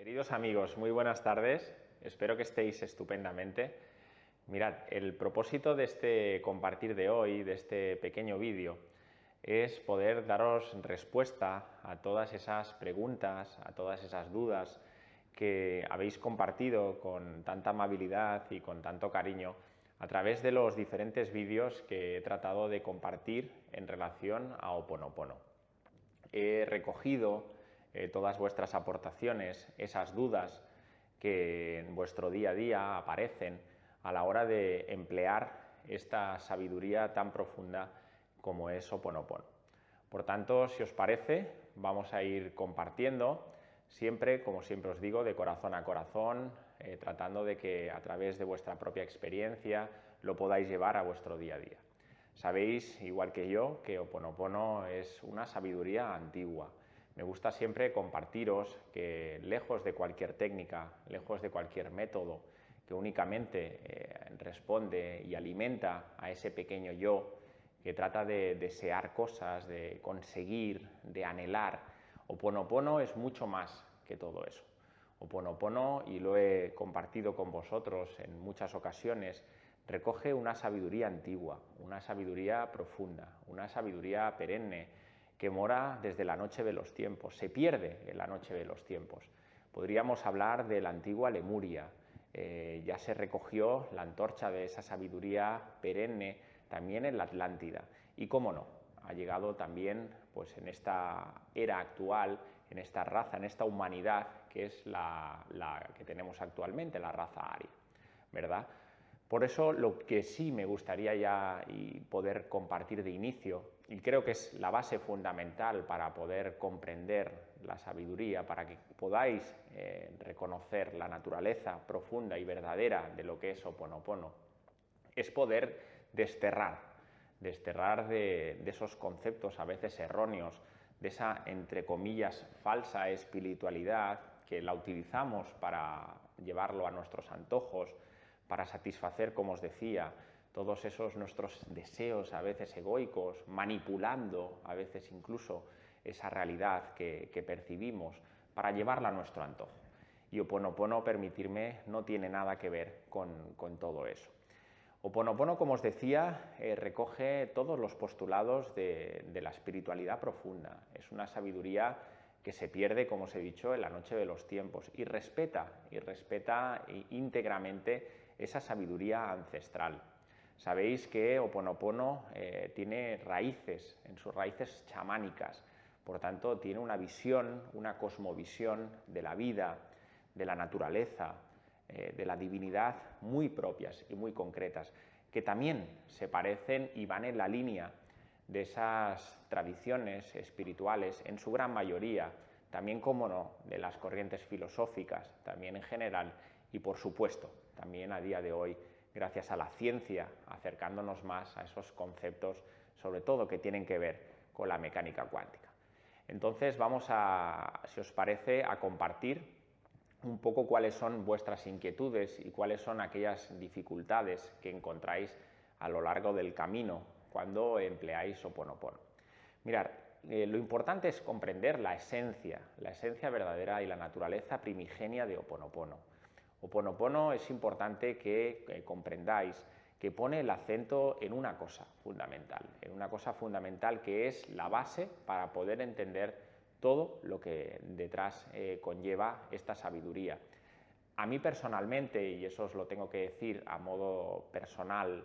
Queridos amigos, muy buenas tardes. Espero que estéis estupendamente. Mirad, el propósito de este compartir de hoy, de este pequeño vídeo, es poder daros respuesta a todas esas preguntas, a todas esas dudas que habéis compartido con tanta amabilidad y con tanto cariño a través de los diferentes vídeos que he tratado de compartir en relación a Ho Oponopono. He recogido todas vuestras aportaciones, esas dudas que en vuestro día a día aparecen a la hora de emplear esta sabiduría tan profunda como es Ho Oponopono. Por tanto, si os parece, vamos a ir compartiendo siempre, como siempre os digo, de corazón a corazón, tratando de que a través de vuestra propia experiencia lo podáis llevar a vuestro día a día. Sabéis, igual que yo, que Ho Oponopono es una sabiduría antigua. Me gusta siempre compartiros que lejos de cualquier técnica, lejos de cualquier método que únicamente responde y alimenta a ese pequeño yo que trata de desear cosas, de conseguir, de anhelar, Ho Oponopono es mucho más que todo eso. Ho Oponopono, y lo he compartido con vosotros en muchas ocasiones, recoge una sabiduría antigua, una sabiduría profunda, una sabiduría perenne que mora desde la noche de los tiempos, se pierde en la noche de los tiempos. Podríamos hablar de la antigua Lemuria, ya se recogió la antorcha de esa sabiduría perenne también en la Atlántida y, cómo no, ha llegado también pues, en esta era actual, en esta raza, en esta humanidad que es la que tenemos actualmente, la raza aria, ¿verdad? Por eso lo que sí me gustaría ya y poder compartir de inicio, y creo que es la base fundamental para poder comprender la sabiduría, para que podáis reconocer la naturaleza profunda y verdadera de lo que es Ho Oponopono, es poder desterrar de esos conceptos a veces erróneos, de esa, entre comillas, falsa espiritualidad que la utilizamos para llevarlo a nuestros antojos, para satisfacer, como os decía, todos esos nuestros deseos a veces egoicos, manipulando a veces incluso esa realidad que percibimos para llevarla a nuestro antojo. Y Ho Oponopono, permitirme, no tiene nada que ver con todo eso. Ho Oponopono, como os decía, recoge todos los postulados de la espiritualidad profunda. Es una sabiduría que se pierde, como os he dicho, en la noche de los tiempos y respeta íntegramente esa sabiduría ancestral. Sabéis que Ho Oponopono tiene raíces, en sus raíces chamánicas, por tanto tiene una visión, una cosmovisión de la vida, de la naturaleza, de la divinidad muy propias y muy concretas, que también se parecen y van en la línea de esas tradiciones espirituales, en su gran mayoría, también, como no, de las corrientes filosóficas, también en general, y por supuesto, también a día de hoy, gracias a la ciencia, acercándonos más a esos conceptos, sobre todo que tienen que ver con la mecánica cuántica. Entonces vamos a, si os parece, a compartir un poco cuáles son vuestras inquietudes y cuáles son aquellas dificultades que encontráis a lo largo del camino cuando empleáis Ho Oponopono. Mirad, lo importante es comprender la esencia verdadera y la naturaleza primigenia de Ho Oponopono. Ho Oponopono es importante que comprendáis que pone el acento en una cosa fundamental que es la base para poder entender todo lo que detrás conlleva esta sabiduría. A mí personalmente, y eso os lo tengo que decir a modo personal,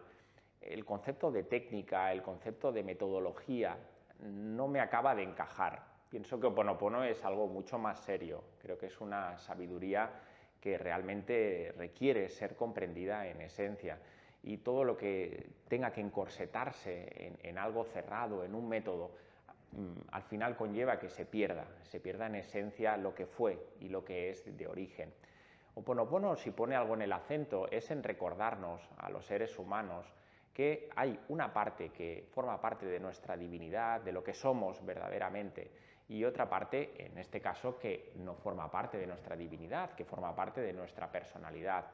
el concepto de técnica, el concepto de metodología no me acaba de encajar. Pienso que Ho Oponopono es algo mucho más serio, creo que es una sabiduría que realmente requiere ser comprendida en esencia, y todo lo que tenga que encorsetarse en algo cerrado, en un método, al final conlleva que se pierda en esencia lo que fue y lo que es de origen. Ho Oponopono, si pone algo en el acento, es en recordarnos a los seres humanos que hay una parte que forma parte de nuestra divinidad, de lo que somos verdaderamente, y otra parte, en este caso, que no forma parte de nuestra divinidad, que forma parte de nuestra personalidad.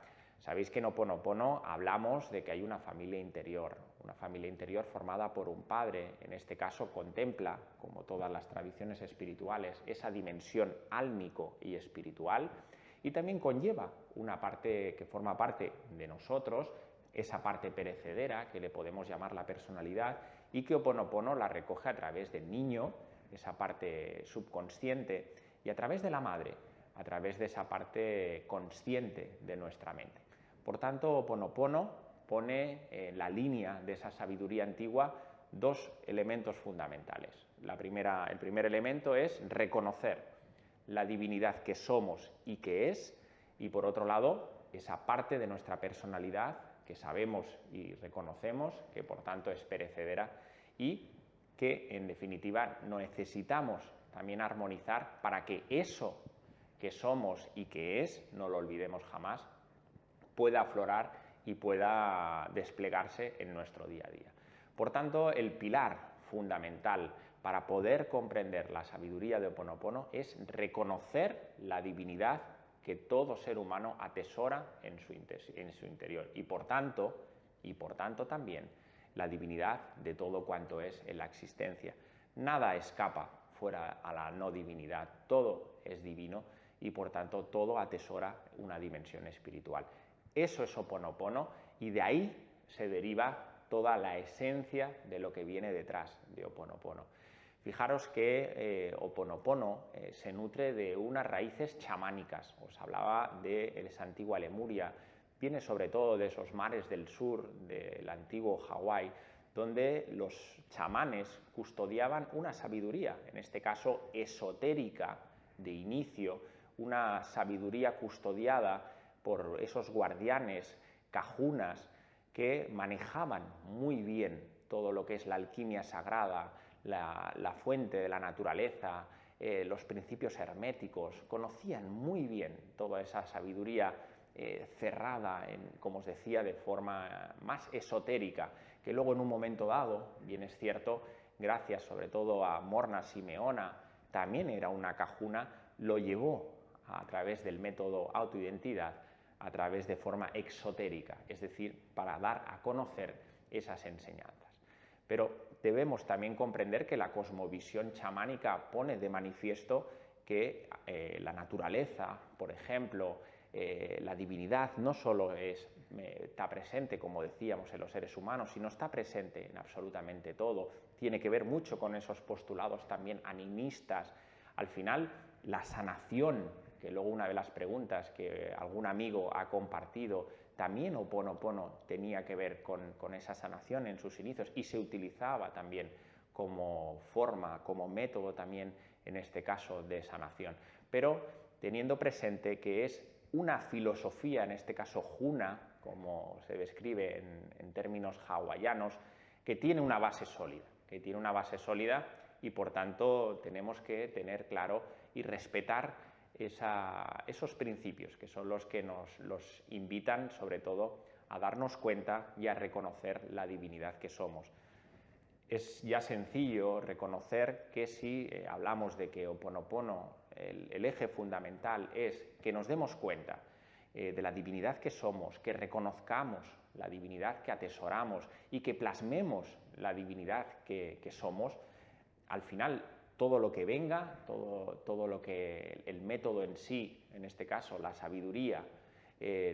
Sabéis que en Ho'oponopono hablamos de que hay una familia interior formada por un padre. En este caso contempla, como todas las tradiciones espirituales, esa dimensión álmico y espiritual, y también conlleva una parte que forma parte de nosotros, esa parte perecedera que le podemos llamar la personalidad, y que Ho'oponopono la recoge a través del niño, esa parte subconsciente, y a través de la madre, a través de esa parte consciente de nuestra mente. Por tanto, Ho'oponopono pone en la línea de esa sabiduría antigua dos elementos fundamentales. El primer elemento es reconocer la divinidad que somos y que es, y por otro lado, esa parte de nuestra personalidad que sabemos y reconocemos, que por tanto es perecedera y que en definitiva necesitamos también armonizar para que eso que somos y que es, no lo olvidemos jamás, pueda aflorar y pueda desplegarse en nuestro día a día. Por tanto, el pilar fundamental para poder comprender la sabiduría de Ho'oponopono es reconocer la divinidad que todo ser humano atesora en su interior y por tanto también la divinidad de todo cuanto es en la existencia. Nada escapa fuera a la no divinidad, todo es divino y por tanto todo atesora una dimensión espiritual. Eso es Ho'oponopono y de ahí se deriva toda la esencia de lo que viene detrás de Ho'oponopono. Fijaros que Ho'oponopono se nutre de unas raíces chamánicas. Os hablaba de esa antigua Lemuria, viene sobre todo de esos mares del sur, del antiguo Hawái, donde los chamanes custodiaban una sabiduría, en este caso esotérica de inicio, una sabiduría custodiada por esos guardianes, cajunas, que manejaban muy bien todo lo que es la alquimia sagrada, la fuente de la naturaleza, los principios herméticos, conocían muy bien toda esa sabiduría cerrada, como os decía, de forma más esotérica, que luego en un momento dado, bien es cierto, gracias sobre todo a Morna Simeona, también era una cajuna, lo llevó a través del método autoidentidad, a través de forma exotérica, es decir, para dar a conocer esas enseñanzas. Pero debemos también comprender que la cosmovisión chamánica pone de manifiesto que la naturaleza, por ejemplo, la divinidad no solo está presente, como decíamos, en los seres humanos, sino está presente en absolutamente todo. Tiene que ver mucho con esos postulados también animistas. Al final, la sanación, que luego una de las preguntas que algún amigo ha compartido, también Ho'oponopono tenía que ver con esa sanación en sus inicios y se utilizaba también como forma, como método también en este caso de sanación. Pero teniendo presente que es una filosofía, en este caso Huna, como se describe en términos hawaianos, que tiene una base sólida, y por tanto tenemos que tener claro y respetar esos principios que son los que los invitan sobre todo a darnos cuenta y a reconocer la divinidad que somos. Es ya sencillo reconocer que si hablamos de que Ho'oponopono, el eje fundamental es que nos demos cuenta de la divinidad que somos, que reconozcamos la divinidad que atesoramos y que plasmemos la divinidad que somos, al final todo lo que venga, todo lo que el método en sí, en este caso la sabiduría,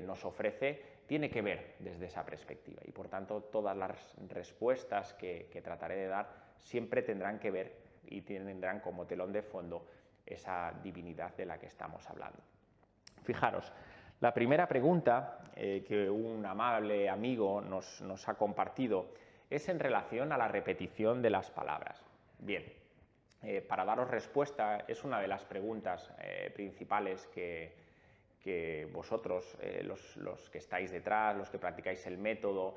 nos ofrece, tiene que ver desde esa perspectiva y por tanto todas las respuestas que trataré de dar siempre tendrán que ver y tendrán como telón de fondo esa divinidad de la que estamos hablando. Fijaros, la primera pregunta que un amable amigo nos ha compartido es en relación a la repetición de las palabras. Bien, para daros respuesta, es una de las preguntas principales que vosotros, los que estáis detrás, los que practicáis el método,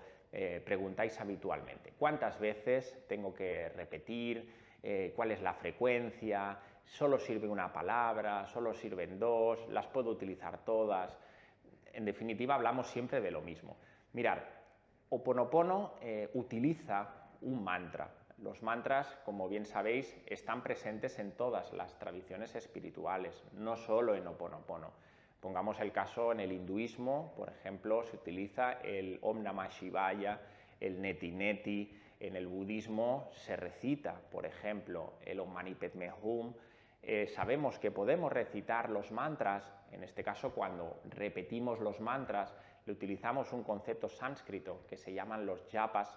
preguntáis habitualmente. ¿Cuántas veces tengo que repetir? ¿Cuál es la frecuencia? ¿Solo sirve una palabra? ¿Solo sirven dos? ¿Las puedo utilizar todas? En definitiva, hablamos siempre de lo mismo. Mirad, Ho'oponopono utiliza un mantra. Los mantras, como bien sabéis, están presentes en todas las tradiciones espirituales, no solo en Ho'oponopono. Pongamos el caso en el hinduismo, por ejemplo, se utiliza el Om Namah Shivaya, el Neti Neti. En el budismo se recita, por ejemplo, el Om Mani Padme Hum. Sabemos que podemos recitar los mantras, en este caso cuando repetimos los mantras, le utilizamos un concepto sánscrito que se llaman los japas,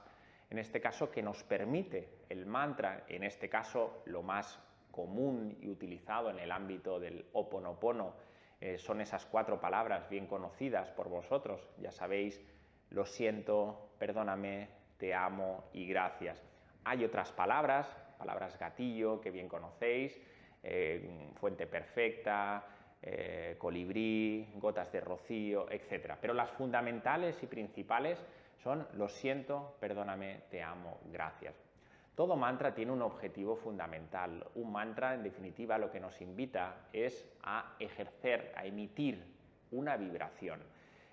en este caso que nos permite el mantra, en este caso lo más común y utilizado en el ámbito del Ho'oponopono, son esas 4 palabras bien conocidas por vosotros, ya sabéis, lo siento, perdóname, te amo y gracias. Hay otras palabras, palabras gatillo que bien conocéis, fuente perfecta, colibrí, gotas de rocío, etc. Pero las fundamentales y principales son lo siento, perdóname, te amo, gracias. Todo mantra tiene un objetivo fundamental. Un mantra, en definitiva, lo que nos invita es a ejercer, a emitir una vibración.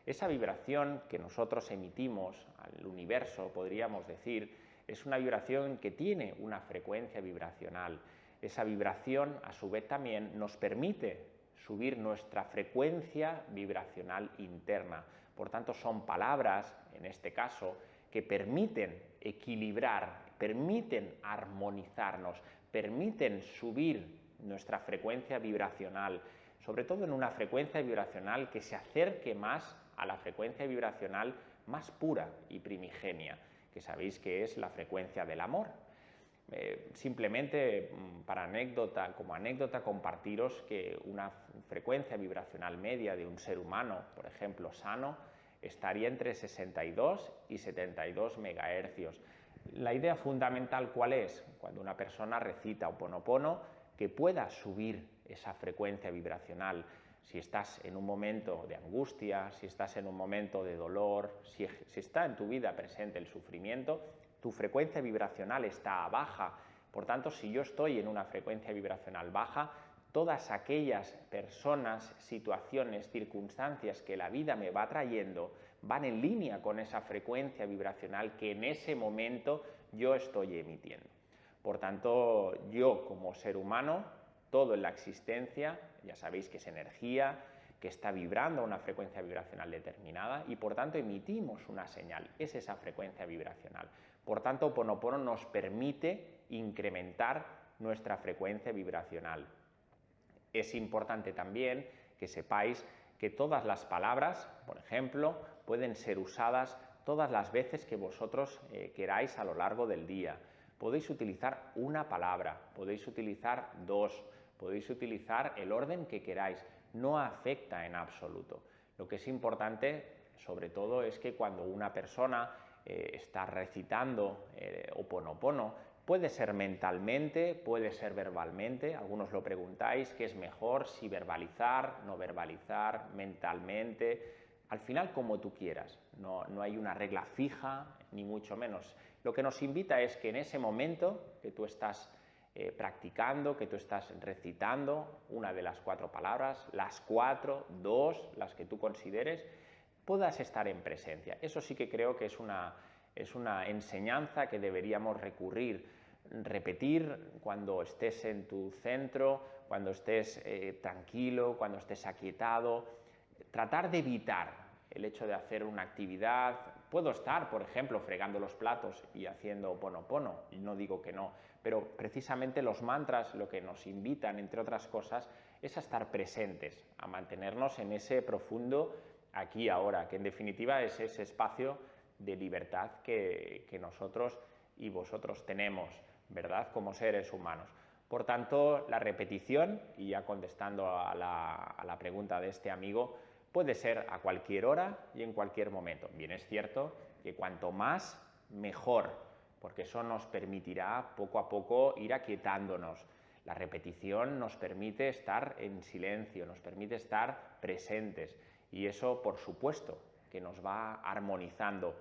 Esa vibración que nosotros emitimos al universo, podríamos decir, es una vibración que tiene una frecuencia vibracional. Esa vibración, a su vez, también nos permite subir nuestra frecuencia vibracional interna. Por tanto, son palabras, en este caso, que permiten equilibrar, permiten armonizarnos, permiten subir nuestra frecuencia vibracional, sobre todo en una frecuencia vibracional que se acerque más a la frecuencia vibracional más pura y primigenia, que sabéis que es la frecuencia del amor. Simplemente como anécdota, compartiros que una frecuencia vibracional media de un ser humano, por ejemplo, sano, estaría entre 62 y 72 megahercios. La idea fundamental, ¿cuál es? Cuando una persona recita Ho'oponopono, que pueda subir esa frecuencia vibracional. Si estás en un momento de angustia, si estás en un momento de dolor, si está en tu vida presente el sufrimiento, tu frecuencia vibracional está baja. Por tanto, si yo estoy en una frecuencia vibracional baja, todas aquellas personas, situaciones, circunstancias que la vida me va trayendo van en línea con esa frecuencia vibracional que en ese momento yo estoy emitiendo. Por tanto, yo como ser humano, todo en la existencia, ya sabéis que es energía, que está vibrando a una frecuencia vibracional determinada y por tanto emitimos una señal, es esa frecuencia vibracional. Por tanto, Ho'oponopono nos permite incrementar nuestra frecuencia vibracional. Es importante también que sepáis que todas las palabras, por ejemplo, pueden ser usadas todas las veces que vosotros queráis a lo largo del día. Podéis utilizar una palabra, podéis utilizar 2, podéis utilizar el orden que queráis, no afecta en absoluto. Lo que es importante, sobre todo, es que cuando una persona está recitando Ho'oponopono, puede ser mentalmente, puede ser verbalmente, algunos lo preguntáis, ¿qué es mejor? Si verbalizar, no verbalizar, mentalmente, al final como tú quieras, no hay una regla fija, ni mucho menos. Lo que nos invita es que en ese momento que tú estás practicando, que tú estás recitando una de las 4 palabras, las 4, 2, las que tú consideres, puedas estar en presencia. Eso sí que creo que es una enseñanza que deberíamos repetir cuando estés en tu centro, cuando estés tranquilo, cuando estés aquietado, tratar de evitar el hecho de hacer una actividad. Puedo estar, por ejemplo, fregando los platos y haciendo Ho'oponopono, no digo que no, pero precisamente los mantras lo que nos invitan, entre otras cosas, es a estar presentes, a mantenernos en ese profundo aquí y ahora, que en definitiva es ese espacio de libertad que nosotros y vosotros tenemos, ¿verdad?, como seres humanos. Por tanto, la repetición, y ya contestando a la pregunta de este amigo, puede ser a cualquier hora y en cualquier momento. Bien, es cierto que cuanto más, mejor, porque eso nos permitirá poco a poco ir aquietándonos. La repetición nos permite estar en silencio, nos permite estar presentes y eso, por supuesto, que nos va armonizando.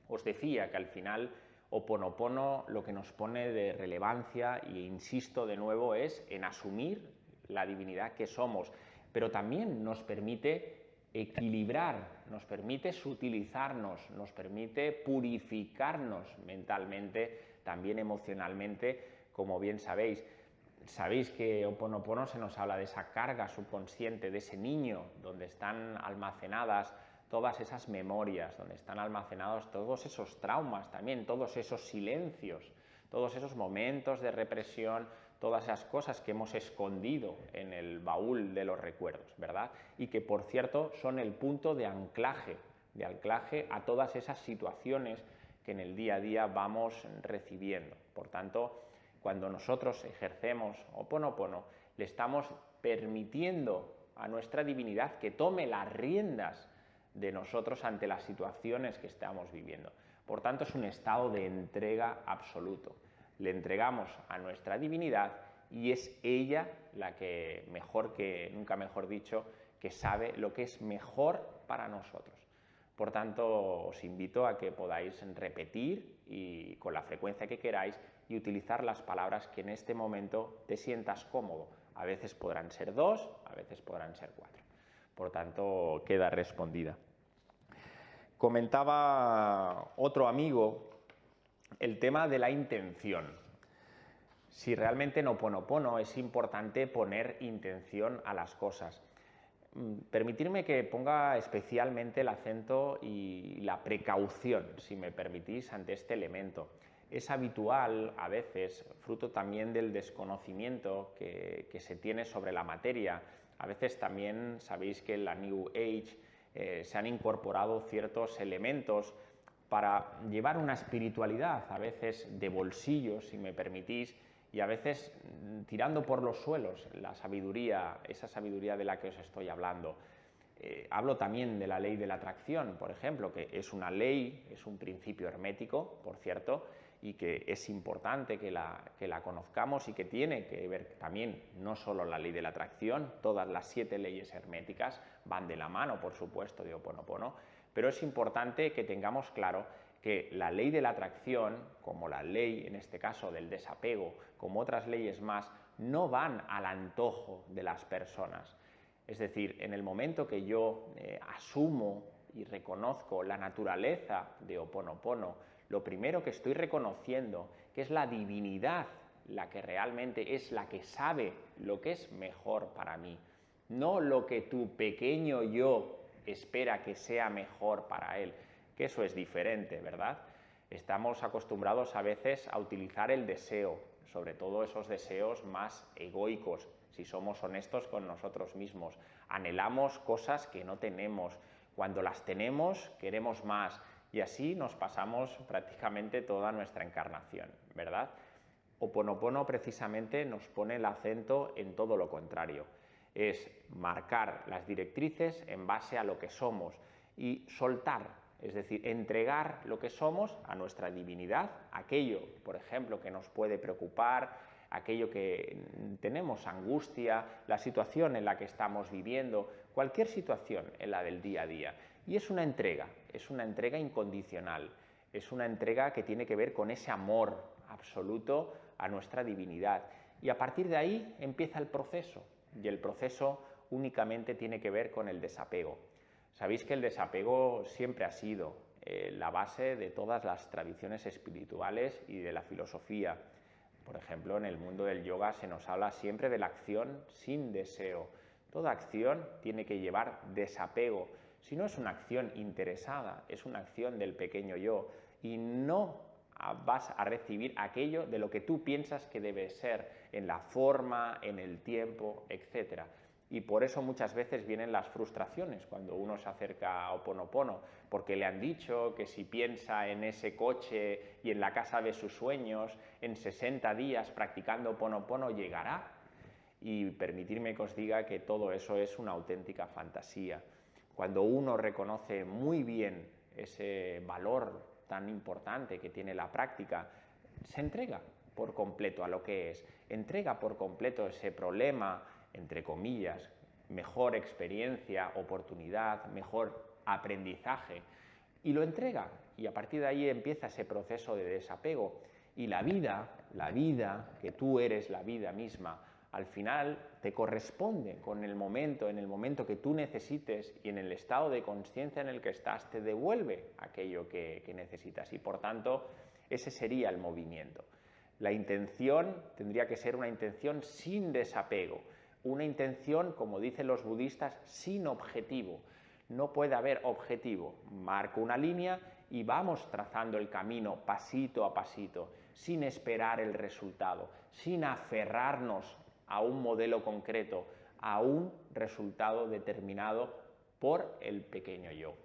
Os decía que al final Ho'oponopono lo que nos pone de relevancia, e insisto de nuevo, es en asumir la divinidad que somos, pero también nos permite equilibrar, nos permite sutilizarnos, nos permite purificarnos mentalmente, también emocionalmente, como bien sabéis. Sabéis que Ho'oponopono se nos habla de esa carga subconsciente, de ese niño, donde están almacenadas todas esas memorias, donde están almacenados todos esos traumas también, todos esos silencios, todos esos momentos de represión, todas esas cosas que hemos escondido en el baúl de los recuerdos, ¿verdad? Y que, por cierto, son el punto de anclaje a todas esas situaciones que en el día a día vamos recibiendo. Por tanto, cuando nosotros ejercemos Ho'oponopono, le estamos permitiendo a nuestra divinidad que tome las riendas de nosotros ante las situaciones que estamos viviendo. Por tanto, es un estado de entrega absoluto. Le entregamos a nuestra divinidad y es ella la que, nunca mejor dicho, que sabe lo que es mejor para nosotros. Por tanto, os invito a que podáis repetir y con la frecuencia que queráis y utilizar las palabras que en este momento te sientas cómodo. A veces podrán ser 2, a veces podrán ser 4. Por tanto, queda respondida. Comentaba otro amigo el tema de la intención. Si realmente en Ho'oponopono es importante poner intención a las cosas. Permitirme que ponga especialmente el acento y la precaución, si me permitís, ante este elemento. Es habitual, a veces, fruto también del desconocimiento que se tiene sobre la materia. A veces también sabéis que en la New Age se han incorporado ciertos elementos para llevar una espiritualidad, a veces de bolsillo, si me permitís, y a veces tirando por los suelos la sabiduría, esa sabiduría de la que os estoy hablando. Hablo también de la ley de la atracción, por ejemplo, que es una ley, es un principio hermético, por cierto, y que es importante que la conozcamos y que tiene que ver también no solo la ley de la atracción, todas las 7 leyes herméticas van de la mano, por supuesto, de Ho'oponopono, pero es importante que tengamos claro que la ley de la atracción, como la ley en este caso del desapego, como otras leyes más, no van al antojo de las personas. Es decir, en el momento que yo asumo y reconozco la naturaleza de Ho'oponopono, lo primero que estoy reconociendo que es la divinidad la que realmente es la que sabe lo que es mejor para mí, no lo que tu pequeño yo espera que sea mejor para él, que eso es diferente, ¿verdad? Estamos acostumbrados a veces a utilizar el deseo, sobre todo esos deseos más egoicos, si somos honestos con nosotros mismos. Anhelamos cosas que no tenemos. Cuando las tenemos, queremos más. Y así nos pasamos prácticamente toda nuestra encarnación, ¿verdad? Ho'oponopono precisamente nos pone el acento en todo lo contrario. Es marcar las directrices en base a lo que somos y soltar, es decir, entregar lo que somos a nuestra divinidad, aquello, por ejemplo, que nos puede preocupar, aquello que tenemos angustia, la situación en la que estamos viviendo, cualquier situación en la del día a día. Y es una entrega incondicional, es una entrega que tiene que ver con ese amor absoluto a nuestra divinidad. Y a partir de ahí empieza el proceso, y el proceso únicamente tiene que ver con el desapego. Sabéis que el desapego siempre ha sido la base de todas las tradiciones espirituales y de la filosofía. Por ejemplo, en el mundo del yoga se nos habla siempre de la acción sin deseo. Toda acción tiene que llevar desapego. Si no es una acción interesada, es una acción del pequeño yo y no vas a recibir aquello de lo que tú piensas que debe ser en la forma, en el tiempo, etc. Y por eso muchas veces vienen las frustraciones cuando uno se acerca a Ho'oponopono, porque le han dicho que si piensa en ese coche y en la casa de sus sueños, en 60 días practicando Ho'oponopono llegará. Y permitirme que os diga que todo eso es una auténtica fantasía. Cuando uno reconoce muy bien ese valor tan importante que tiene la práctica, se entrega por completo a lo que es, entrega por completo ese problema, entre comillas, mejor experiencia, oportunidad, mejor aprendizaje, y lo entrega, y a partir de ahí empieza ese proceso de desapego, y la vida, que tú eres la vida misma, al final te corresponde con el momento, en el momento que tú necesites y en el estado de conciencia en el que estás, te devuelve aquello que necesitas, y por tanto ese sería el movimiento. La intención tendría que ser una intención sin desapego, una intención, como dicen los budistas, sin objetivo. No puede haber objetivo. Marco una línea y vamos trazando el camino pasito a pasito, sin esperar el resultado, sin aferrarnos a un modelo concreto, a un resultado determinado por el pequeño yo.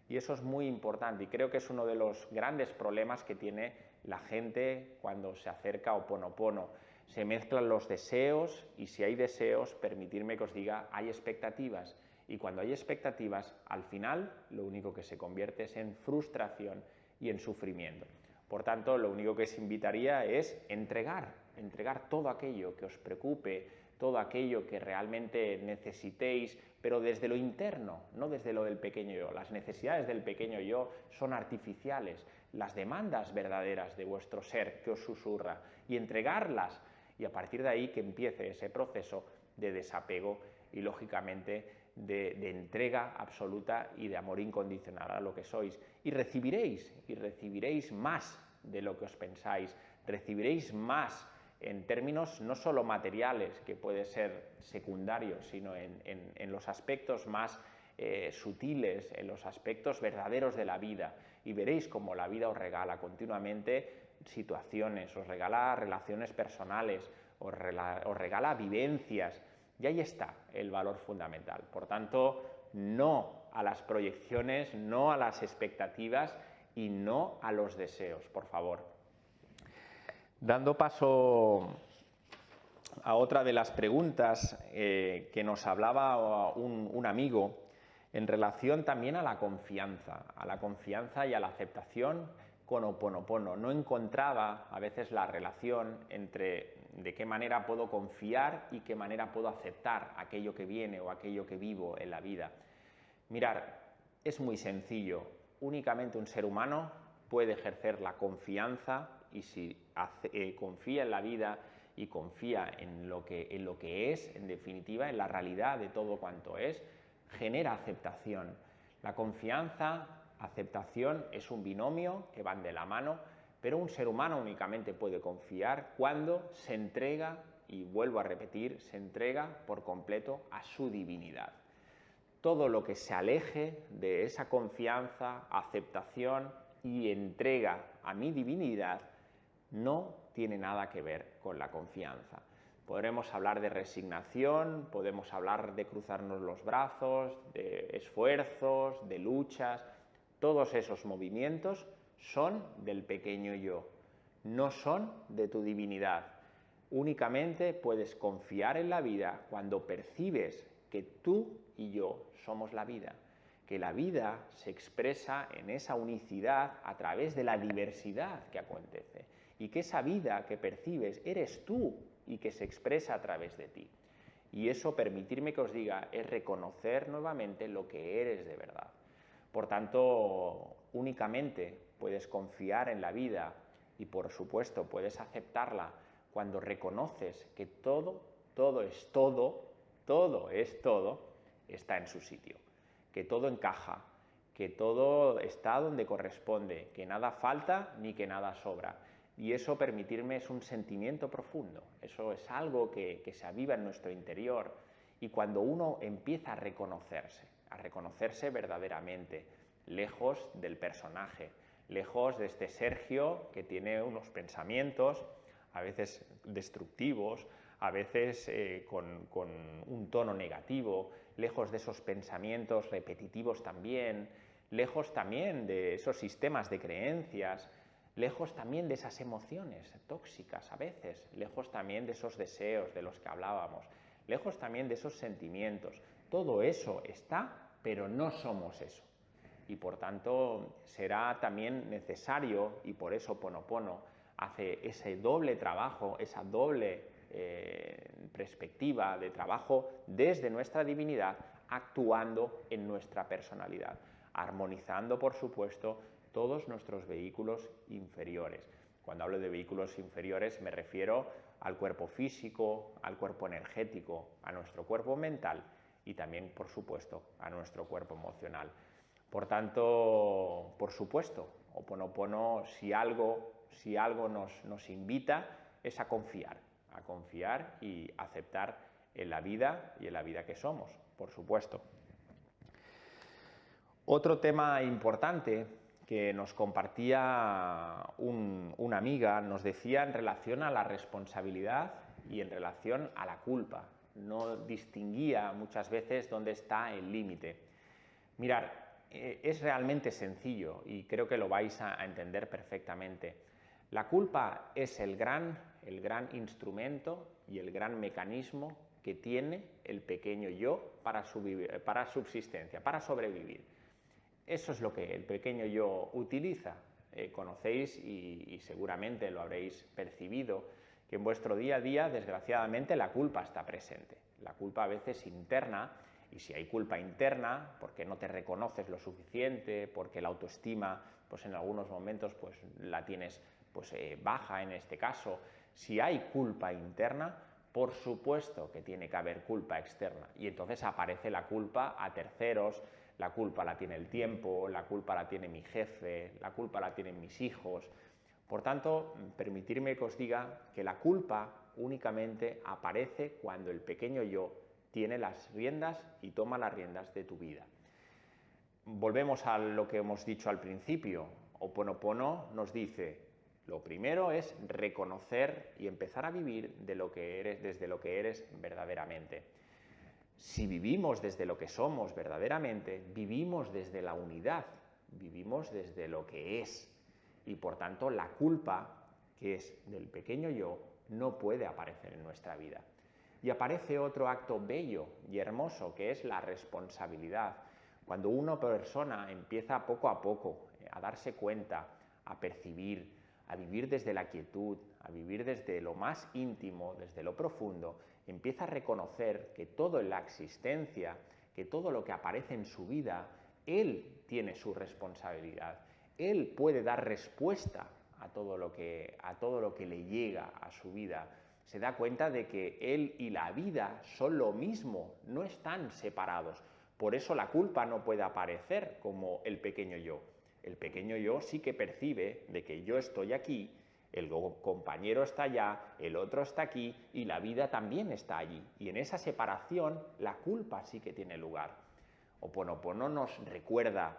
Y eso es muy importante y creo que es uno de los grandes problemas que tiene la gente cuando se acerca a Ho'oponopono. Se mezclan los deseos y si hay deseos, permitirme que os diga, hay expectativas. Y cuando hay expectativas, al final lo único que se convierte es en frustración y en sufrimiento. Por tanto, lo único que os invitaría es entregar todo aquello que os preocupe, todo aquello que realmente necesitéis, pero desde lo interno, no desde lo del pequeño yo. Las necesidades del pequeño yo son artificiales, las demandas verdaderas de vuestro ser que os susurra, y entregarlas, y a partir de ahí que empiece ese proceso de desapego y, lógicamente, de entrega absoluta y de amor incondicional a lo que sois. Y recibiréis más de lo que os pensáis, recibiréis más en términos no solo materiales, que puede ser secundario, sino en los aspectos más sutiles, en los aspectos verdaderos de la vida, y veréis cómo la vida os regala continuamente situaciones, os regala relaciones personales, os regala vivencias, y ahí está el valor fundamental. Por tanto, no a las proyecciones, no a las expectativas y no a los deseos, por favor. Dando paso a otra de las preguntas que nos hablaba un amigo en relación también a la confianza y a la aceptación con Ho'oponopono. No encontraba a veces la relación entre de qué manera puedo confiar y qué manera puedo aceptar aquello que viene o aquello que vivo en la vida. Mirar, es muy sencillo. Únicamente un ser humano puede ejercer la confianza, y si confía en la vida y confía en lo que es, en definitiva, en la realidad de todo cuanto es, genera aceptación. La confianza, aceptación es un binomio que van de la mano, pero un ser humano únicamente puede confiar cuando se entrega, y vuelvo a repetir, se entrega por completo a su divinidad. Todo lo que se aleje de esa confianza, aceptación y entrega a mi divinidad no tiene nada que ver con la confianza. Podremos hablar de resignación, podemos hablar de cruzarnos los brazos, de esfuerzos, de luchas. Todos esos movimientos son del pequeño yo, no son de tu divinidad. Únicamente puedes confiar en la vida cuando percibes que tú y yo somos la vida, que la vida se expresa en esa unicidad a través de la diversidad que acontece, y que esa vida que percibes eres tú y que se expresa a través de ti. Y eso, permitirme que os diga, es reconocer nuevamente lo que eres de verdad. Por tanto, únicamente puedes confiar en la vida y, por supuesto, puedes aceptarla cuando reconoces que todo es todo, está en su sitio, que todo encaja, que todo está donde corresponde, que nada falta ni que nada sobra. Y eso, permitirme, es un sentimiento profundo, eso es algo que se aviva en nuestro interior, y cuando uno empieza a reconocerse verdaderamente, lejos del personaje, lejos de este Sergio que tiene unos pensamientos a veces destructivos, a veces con un tono negativo, lejos de esos pensamientos repetitivos también, lejos también de esos sistemas de creencias, lejos también de esas emociones tóxicas a veces, lejos también de esos deseos de los que hablábamos, lejos también de esos sentimientos. Todo eso está, pero no somos eso. Y por tanto será también necesario, y por eso Ho'oponopono hace ese doble trabajo, esa doble perspectiva de trabajo desde nuestra divinidad, actuando en nuestra personalidad, armonizando, por supuesto, todos nuestros vehículos inferiores. Cuando hablo de vehículos inferiores me refiero al cuerpo físico, al cuerpo energético, a nuestro cuerpo mental y también, por supuesto, a nuestro cuerpo emocional. Por tanto, por supuesto, Ho'oponopono, si algo nos invita, es a confiar y aceptar en la vida y en la vida que somos, por supuesto. Otro tema importante que nos compartía una amiga, nos decía en relación a la responsabilidad y en relación a la culpa. No distinguía muchas veces dónde está el límite. Mirad, es realmente sencillo y creo que lo vais a entender perfectamente. La culpa es el gran instrumento y el gran mecanismo que tiene el pequeño yo para subsistencia, para sobrevivir. Eso es lo que el pequeño yo utiliza. Conocéis y seguramente lo habréis percibido, que en vuestro día a día, desgraciadamente, la culpa está presente. La culpa a veces interna, y si hay culpa interna, porque no te reconoces lo suficiente, porque la autoestima, pues en algunos momentos pues, la tienes baja en este caso. Si hay culpa interna, por supuesto que tiene que haber culpa externa, y entonces aparece la culpa a terceros. La culpa la tiene el tiempo, la culpa la tiene mi jefe, la culpa la tienen mis hijos. Por tanto, permitirme que os diga que la culpa únicamente aparece cuando el pequeño yo tiene las riendas y toma las riendas de tu vida. Volvemos a lo que hemos dicho al principio. Ho'oponopono nos dice, lo primero es reconocer y empezar a vivir desde lo que eres verdaderamente. Si vivimos desde lo que somos verdaderamente, vivimos desde la unidad, vivimos desde lo que es. Y por tanto, la culpa, que es del pequeño yo, no puede aparecer en nuestra vida. Y aparece otro acto bello y hermoso, que es la responsabilidad. Cuando una persona empieza poco a poco a darse cuenta, a percibir, a vivir desde la quietud, a vivir desde lo más íntimo, desde lo profundo, empieza a reconocer que todo en la existencia, que todo lo que aparece en su vida, él tiene su responsabilidad. Él puede dar respuesta a todo lo que le llega a su vida. Se da cuenta de que él y la vida son lo mismo, no están separados. Por eso la culpa no puede aparecer como el pequeño yo. El pequeño yo sí que percibe de que yo estoy aquí, el compañero está allá, el otro está aquí y la vida también está allí. Y en esa separación la culpa sí que tiene lugar. Ho'oponopono nos recuerda,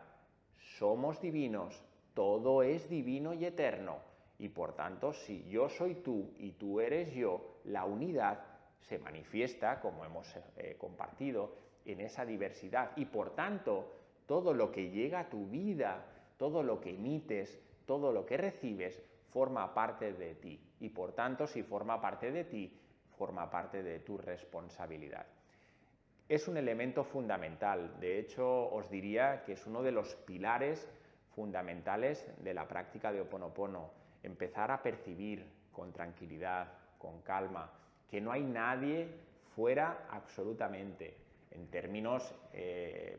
somos divinos, todo es divino y eterno. Y por tanto, si yo soy tú y tú eres yo, la unidad se manifiesta, como hemos compartido, en esa diversidad. Y por tanto, todo lo que llega a tu vida, todo lo que emites, todo lo que recibes, forma parte de ti. Y por tanto, si forma parte de ti, forma parte de tu responsabilidad. Es un elemento fundamental. De hecho, os diría que es uno de los pilares fundamentales de la práctica de Ho'oponopono. Empezar a percibir con tranquilidad, con calma, que no hay nadie fuera absolutamente, en términos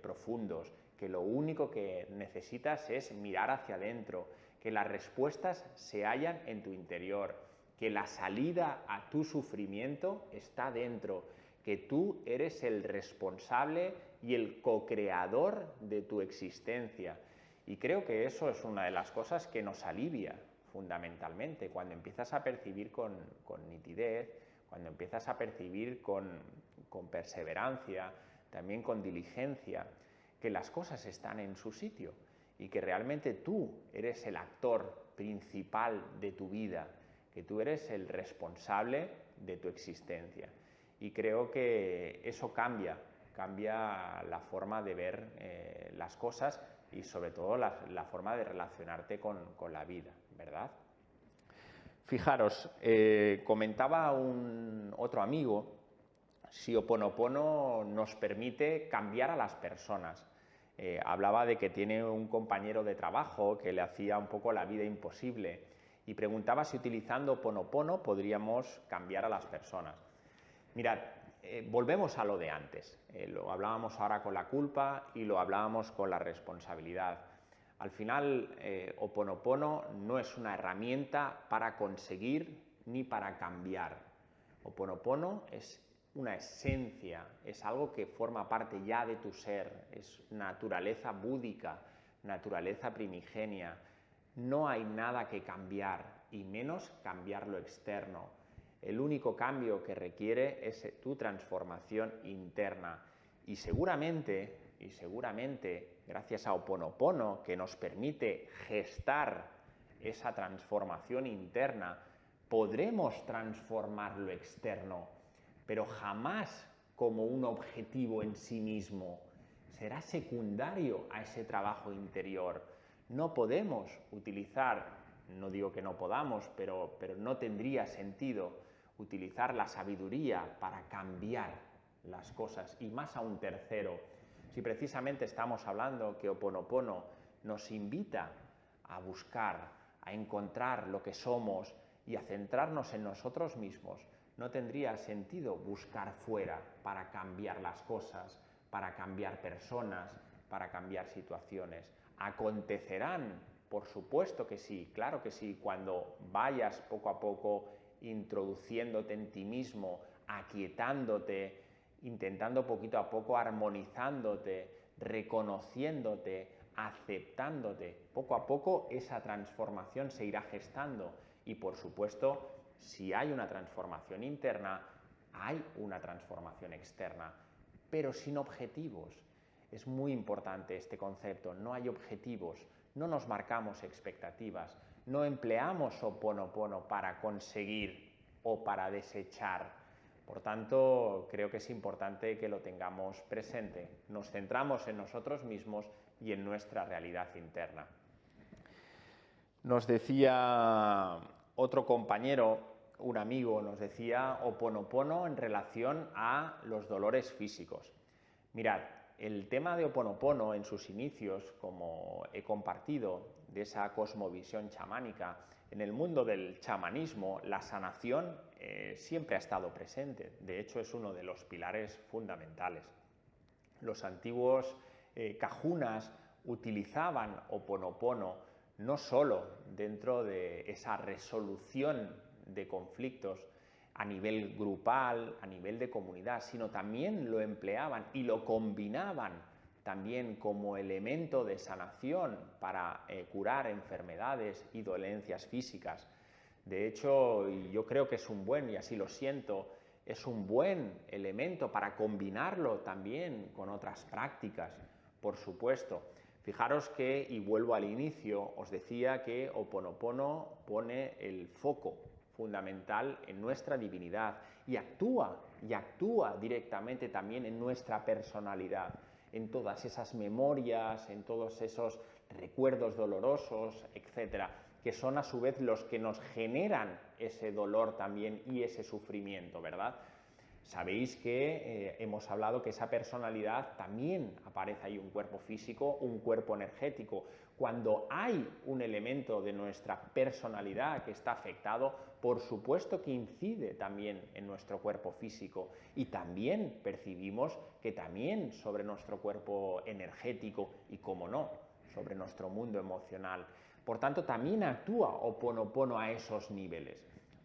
profundos, que lo único que necesitas es mirar hacia adentro, que las respuestas se hallan en tu interior, que la salida a tu sufrimiento está dentro, que tú eres el responsable y el co-creador de tu existencia. Y creo que eso es una de las cosas que nos alivia fundamentalmente, cuando empiezas a percibir con nitidez, cuando empiezas a percibir con perseverancia, también con diligencia, que las cosas están en su sitio y que realmente tú eres el actor principal de tu vida, que tú eres el responsable de tu existencia. Y creo que eso cambia la forma de ver las cosas y sobre todo la forma de relacionarte con la vida, ¿verdad? Fijaros, comentaba otro amigo si Ho'oponopono nos permite cambiar a las personas. Hablaba de que tiene un compañero de trabajo que le hacía un poco la vida imposible y preguntaba si utilizando Ho'oponopono podríamos cambiar a las personas. Mirad, volvemos a lo de antes. Lo hablábamos ahora con la culpa y lo hablábamos con la responsabilidad. Al final, Ho'oponopono no es una herramienta para conseguir ni para cambiar. Ho'oponopono es una esencia, es algo que forma parte ya de tu ser, es naturaleza búdica, naturaleza primigenia. No hay nada que cambiar, y menos cambiar lo externo. El único cambio que requiere es tu transformación interna y seguramente, gracias a Ho'oponopono, que nos permite gestar esa transformación interna, podremos transformar lo externo, pero jamás como un objetivo en sí mismo. Será secundario a ese trabajo interior. No podemos utilizar, no digo que no podamos, pero no tendría sentido utilizar la sabiduría para cambiar las cosas y más a un tercero. Si precisamente estamos hablando que Ho'oponopono nos invita a buscar, a encontrar lo que somos y a centrarnos en nosotros mismos, no tendría sentido buscar fuera para cambiar las cosas, para cambiar personas, para cambiar situaciones. ¿Acontecerán? Por supuesto que sí, claro que sí, cuando vayas poco a poco introduciéndote en ti mismo, aquietándote, intentando poquito a poco armonizándote, reconociéndote, aceptándote. Poco a poco esa transformación se irá gestando y, por supuesto, si hay una transformación interna, hay una transformación externa, pero sin objetivos. Es muy importante este concepto, no hay objetivos, no nos marcamos expectativas, no empleamos Ho'oponopono para conseguir o para desechar. Por tanto, creo que es importante que lo tengamos presente. Nos centramos en nosotros mismos y en nuestra realidad interna. Nos decía otro compañero, un amigo, nos decía Ho'oponopono en relación a los dolores físicos. Mirad, el tema de Ho'oponopono en sus inicios, como he compartido, de esa cosmovisión chamánica, en el mundo del chamanismo, la sanación siempre ha estado presente. De hecho, es uno de los pilares fundamentales. Los antiguos kahunas utilizaban Ho'oponopono no solo dentro de esa resolución de conflictos a nivel grupal, a nivel de comunidad, sino también lo empleaban y lo combinaban también como elemento de sanación para curar enfermedades y dolencias físicas. De hecho, yo creo que es un buen, y así lo siento, es un buen elemento para combinarlo también con otras prácticas, por supuesto. Fijaros que, y vuelvo al inicio, os decía que Ho'oponopono pone el foco fundamental en nuestra divinidad y actúa directamente también en nuestra personalidad, en todas esas memorias, en todos esos recuerdos dolorosos, etcétera, que son a su vez los que nos generan ese dolor también y ese sufrimiento, ¿verdad? Sabéis que hemos hablado que esa personalidad también aparece ahí, un cuerpo físico, un cuerpo energético. Cuando hay un elemento de nuestra personalidad que está afectado, por supuesto que incide también en nuestro cuerpo físico y también percibimos que también sobre nuestro cuerpo energético y, como no, sobre nuestro mundo emocional. Por tanto, también actúa Ho'oponopono a esos niveles.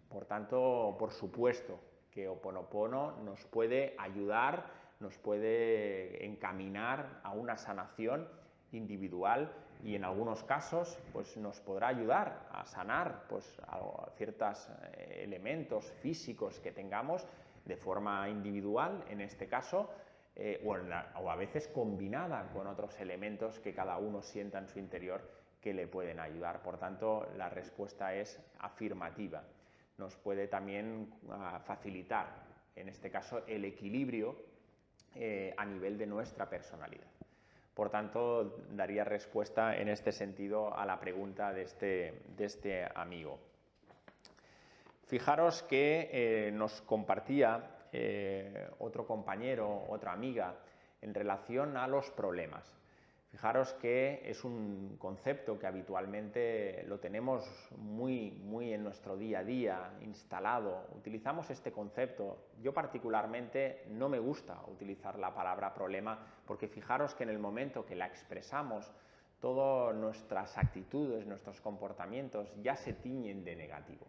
Por tanto, por supuesto que Ho'oponopono nos puede ayudar, nos puede encaminar a una sanación individual y en algunos casos pues nos podrá ayudar a sanar pues a ciertos elementos físicos que tengamos de forma individual en este caso o a veces combinada con otros elementos que cada uno sienta en su interior que le pueden ayudar. Por tanto, la respuesta es afirmativa. Nos puede también facilitar, en este caso, el equilibrio a nivel de nuestra personalidad. Por tanto, daría respuesta en este sentido a la pregunta de este amigo. Fijaros que nos compartía otro compañero, otra amiga, en relación a los problemas. Fijaros que es un concepto que habitualmente lo tenemos muy en nuestro día a día, instalado. Utilizamos este concepto. Yo particularmente no me gusta utilizar la palabra problema porque fijaros que en el momento que la expresamos, todas nuestras actitudes, nuestros comportamientos ya se tiñen de negativo.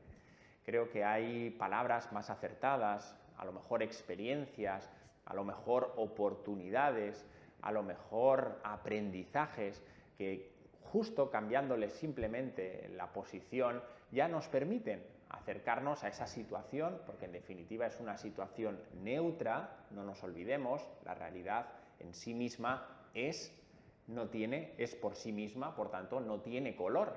Creo que hay palabras más acertadas, a lo mejor experiencias, a lo mejor oportunidades, a lo mejor aprendizajes que justo cambiándole simplemente la posición, ya nos permiten acercarnos a esa situación, porque en definitiva es una situación neutra, no nos olvidemos, la realidad en sí misma es por sí misma, por tanto no tiene color.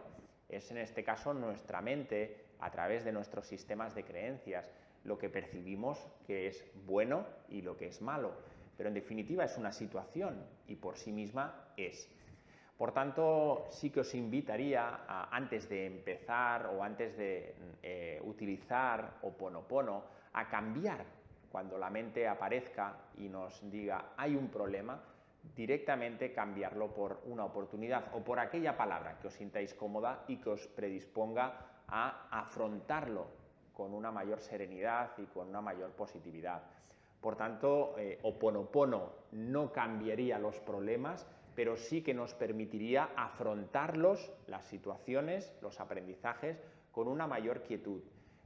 Es en este caso nuestra mente, a través de nuestros sistemas de creencias, lo que percibimos que es bueno y lo que es malo. Pero en definitiva es una situación y por sí misma es. Por tanto, sí que os invitaría antes de empezar o antes de utilizar Ho'oponopono, a cambiar cuando la mente aparezca y nos diga hay un problema, directamente cambiarlo por una oportunidad o por aquella palabra que os sintáis cómoda y que os predisponga a afrontarlo con una mayor serenidad y con una mayor positividad. Por tanto, Ho'oponopono no cambiaría los problemas, pero sí que nos permitiría afrontarlos, las situaciones, los aprendizajes, con una mayor quietud,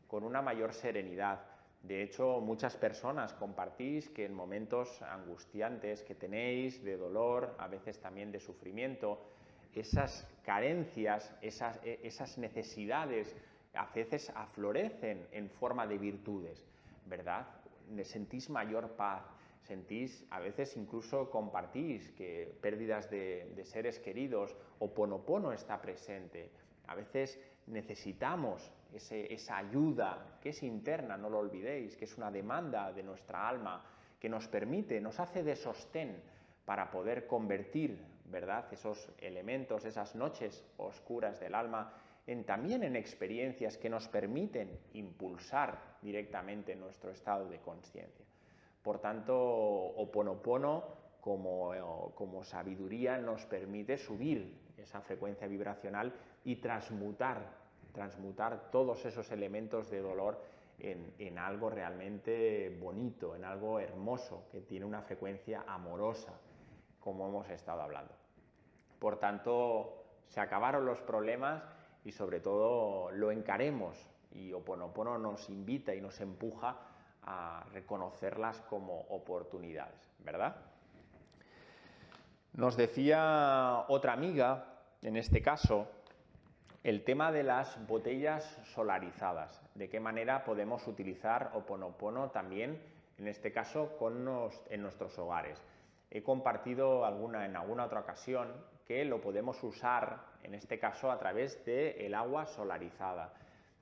con una mayor serenidad. De hecho, muchas personas compartís que en momentos angustiantes que tenéis, de dolor, a veces también de sufrimiento, esas carencias, esas necesidades, a veces aflorecen en forma de virtudes, ¿verdad? Sentís mayor paz, sentís, a veces incluso compartís que pérdidas de seres queridos, Ho'oponopono está presente. A veces necesitamos esa ayuda que es interna, no lo olvidéis, que es una demanda de nuestra alma, que nos permite, nos hace de sostén para poder convertir, ¿verdad?, esos elementos, esas noches oscuras del alma, también en experiencias que nos permiten impulsar directamente nuestro estado de conciencia. Por tanto, Ho'oponopono como sabiduría nos permite subir esa frecuencia vibracional y transmutar todos esos elementos de dolor en algo realmente bonito, en algo hermoso, que tiene una frecuencia amorosa, como hemos estado hablando. Por tanto, se acabaron los problemas y sobre todo lo encaremos, y Ho'oponopono nos invita y nos empuja a reconocerlas como oportunidades, ¿verdad? Nos decía otra amiga, en este caso, el tema de las botellas solarizadas, de qué manera podemos utilizar Ho'oponopono también, en este caso, en nuestros hogares. He compartido en alguna otra ocasión que lo podemos usar, en este caso, a través del agua solarizada.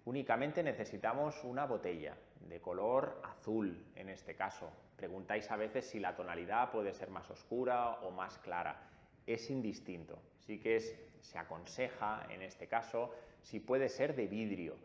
Únicamente necesitamos una botella de color azul, en este caso. Preguntáis a veces si la tonalidad puede ser más oscura o más clara. Es indistinto. Sí que se aconseja, en este caso, si puede ser de vidrio,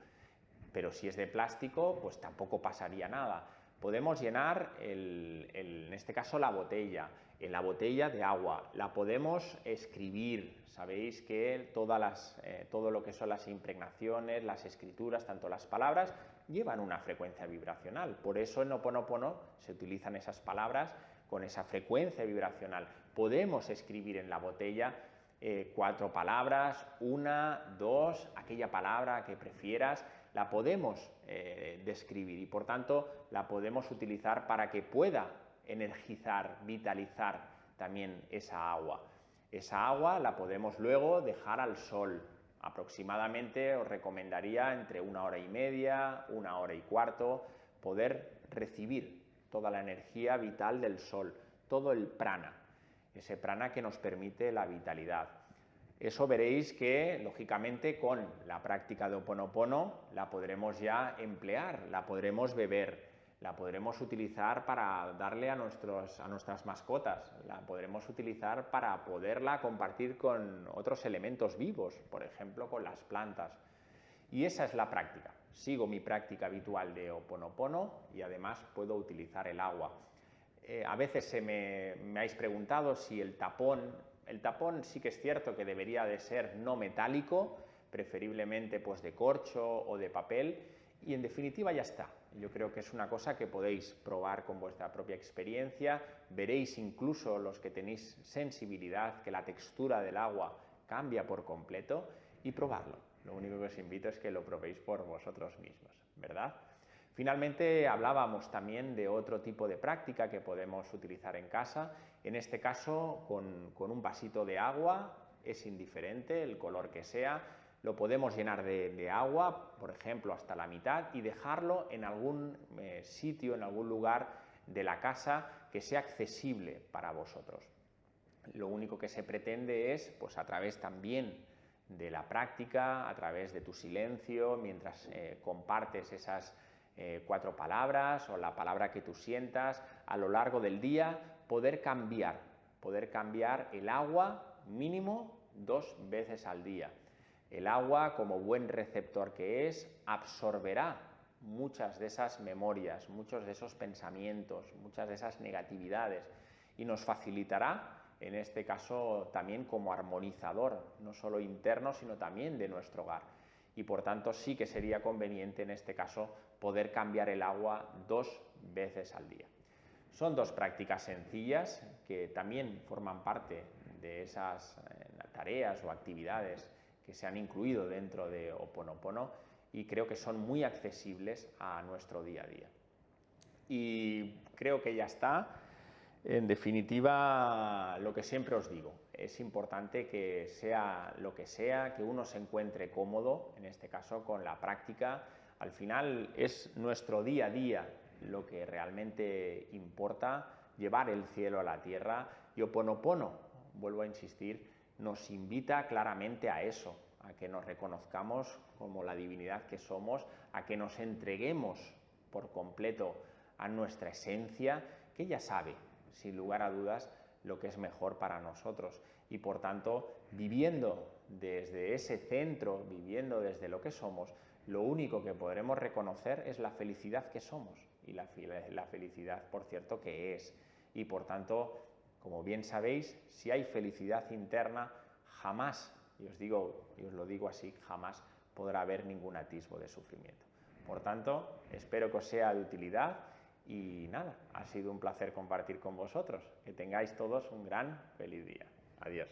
pero si es de plástico, pues tampoco pasaría nada. Podemos llenar, en este caso, la botella. En la botella de agua la podemos escribir. Sabéis que todo lo que son las impregnaciones, las escrituras, tanto las palabras, llevan una frecuencia vibracional. Por eso en Ho'oponopono se utilizan esas palabras con esa frecuencia vibracional. Podemos escribir en la botella 4 palabras, 1, 2, aquella palabra que prefieras, la podemos describir y por tanto la podemos utilizar para que pueda energizar, vitalizar también esa agua. Esa agua la podemos luego dejar al sol. Aproximadamente os recomendaría entre 1 hora y media, 1 hora y cuarto, poder recibir toda la energía vital del sol, todo el prana, ese prana que nos permite la vitalidad. Eso veréis que, lógicamente, con la práctica de Ho'oponopono la podremos ya emplear, la podremos beber, la podremos utilizar para darle a nuestras mascotas, la podremos utilizar para poderla compartir con otros elementos vivos, por ejemplo, con las plantas. Y esa es la práctica. Sigo mi práctica habitual de Ho'oponopono y además puedo utilizar el agua. A veces me habéis preguntado si el tapón sí que es cierto que debería de ser no metálico, preferiblemente pues de corcho o de papel, y en definitiva ya está. Yo creo que es una cosa que podéis probar con vuestra propia experiencia. Veréis incluso los que tenéis sensibilidad que la textura del agua cambia por completo, y probarlo. Lo único que os invito es que lo probéis por vosotros mismos, ¿verdad? Finalmente hablábamos también de otro tipo de práctica que podemos utilizar en casa, en este caso con un vasito de agua, es indiferente el color que sea, lo podemos llenar de agua, por ejemplo, hasta la mitad y dejarlo en algún sitio, en algún lugar de la casa que sea accesible para vosotros. Lo único que se pretende es, pues a través también de la práctica, a través de tu silencio, mientras compartes esas 4 palabras o la palabra que tú sientas, a lo largo del día, poder cambiar el agua mínimo 2 veces al día. El agua, como buen receptor que es, absorberá muchas de esas memorias, muchos de esos pensamientos, muchas de esas negatividades y nos facilitará, en este caso, también como armonizador, no solo interno, sino también de nuestro hogar. Y por tanto sí que sería conveniente, en este caso, poder cambiar el agua 2 veces al día. Son 2 prácticas sencillas que también forman parte de esas tareas o actividades que se han incluido dentro de Ho'oponopono y creo que son muy accesibles a nuestro día a día. Y creo que ya está. En definitiva, lo que siempre os digo, es importante que sea lo que sea, que uno se encuentre cómodo, en este caso con la práctica. Al final es nuestro día a día lo que realmente importa, llevar el cielo a la tierra, y Ho'oponopono, vuelvo a insistir, nos invita claramente a eso, a que nos reconozcamos como la divinidad que somos, a que nos entreguemos por completo a nuestra esencia, que ella sabe, sin lugar a dudas, lo que es mejor para nosotros. Y por tanto, viviendo desde ese centro, viviendo desde lo que somos, lo único que podremos reconocer es la felicidad que somos y la felicidad, por cierto, que es. Y por tanto, como bien sabéis, si hay felicidad interna, jamás, y os lo digo así, jamás podrá haber ningún atisbo de sufrimiento. Por tanto, espero que os sea de utilidad y nada, ha sido un placer compartir con vosotros. Que tengáis todos un gran feliz día. Adiós.